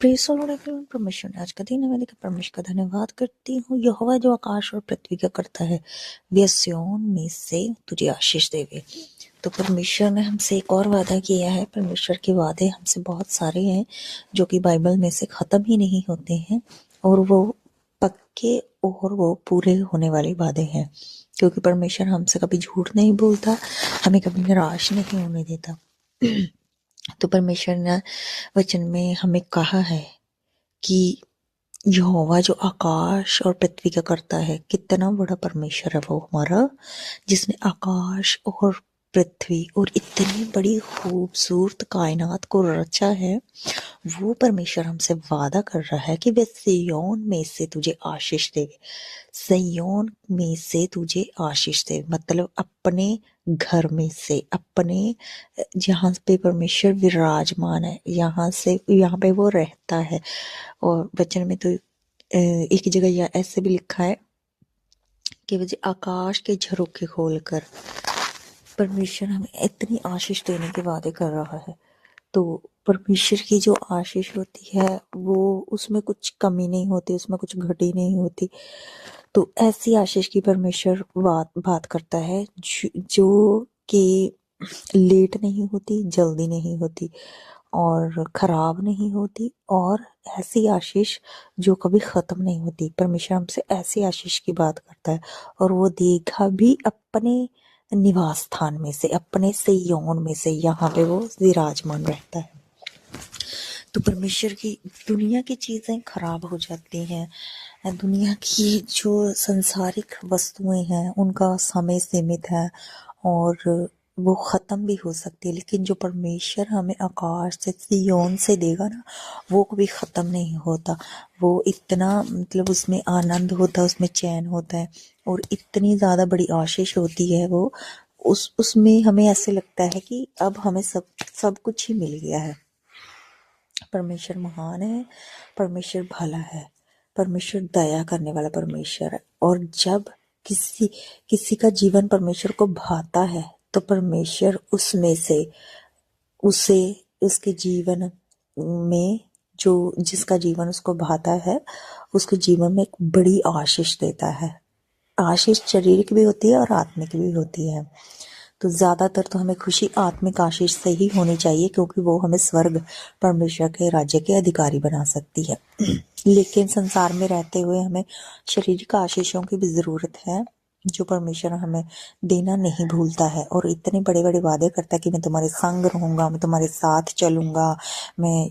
Press और everyone, परमेश्वर ने आज का दिन हमें देखा। परमेश्वर का धन्यवाद करती हूँ। यहोवा जो आकाश और पृथ्वी का करता है, वे सिय्योन में से तुझे आशीष देवे। तो परमेश्वर ने हमसे एक और वादा किया है। परमेश्वर के वादे हमसे बहुत सारे हैं जो कि बाइबल में से ख़त्म ही नहीं होते हैं, और वो पक्के और वो पूरे होने वाले वादे हैं, क्योंकि परमेश्वर हमसे कभी झूठ नहीं बोलता, हमें कभी निराश नहीं होने देता। तो परमेश्वर ने वचन में हमें कहा है कि यहोवा जो आकाश और पृथ्वी का करता है, कितना बड़ा परमेश्वर है वो हमारा, जिसने आकाश और पृथ्वी और इतनी बड़ी खूबसूरत कायनात को रचा है। वो परमेश्वर हमसे वादा कर रहा है कि वे सिय्योन में से तुझे आशीष देवे। सिय्योन में से तुझे आशीष दे मतलब अपने घर में से, अपने जहाँ पे परमेश्वर विराजमान है, यहाँ पे वो रहता है। और वचन में तो एक जगह ऐसे भी लिखा है कि वह आकाश के झरोखे खोलकर परमेश्वर हमें इतनी आशीष देने के वादे कर रहा है। तो परमेश्वर की जो आशीष होती है वो, उसमें कुछ कमी नहीं होती, उसमें कुछ घटी नहीं होती। तो ऐसी आशीष की परमेश्वर बात करता है जो कि लेट नहीं होती, जल्दी नहीं होती और खराब नहीं होती, और ऐसी आशीष जो कभी ख़त्म नहीं होती। परमेश्वर हमसे ऐसी आशीष की बात करता है, और वो देगा भी अपने निवास स्थान में से, अपने सिय्योन में से, यहाँ पे वो विराजमान रहता है। तो परमेश्वर की दुनिया की चीज़ें खराब हो जाती हैं, दुनिया की जो संसारिक वस्तुएं हैं उनका समय सीमित है और वो ख़त्म भी हो सकती है, लेकिन जो परमेश्वर हमें आकाश से सिय्योन से देगा ना, वो कभी ख़त्म नहीं होता। वो इतना मतलब उसमें आनंद होता है, उसमें चैन होता है, और इतनी ज़्यादा बड़ी आशीष होती है वो, उसमें हमें ऐसे लगता है कि अब हमें सब कुछ ही मिल गया है। परमेश्वर महान है, परमेश्वर भला है, परमेश्वर दया करने वाला परमेश्वर है। और जब किसी का जीवन परमेश्वर को भाता है तो परमेश्वर उसमें से उसे उसके जीवन में, जो जिसका जीवन उसको भाता है, उसके जीवन में एक बड़ी आशीष देता है। आशीष शारीरिक भी होती है और आत्मिक भी होती है। तो ज़्यादातर तो हमें खुशी आत्मिक आशीष से ही होनी चाहिए, क्योंकि वो हमें स्वर्ग परमेश्वर के राज्य के अधिकारी बना सकती है। लेकिन संसार में रहते हुए हमें शारीरिक आशीषों की भी ज़रूरत है, जो परमेश्वर हमें देना नहीं भूलता है, और इतने बड़े बड़े वादे करता है कि मैं तुम्हारे संग रहूँगा, मैं तुम्हारे साथ चलूँगा, मैं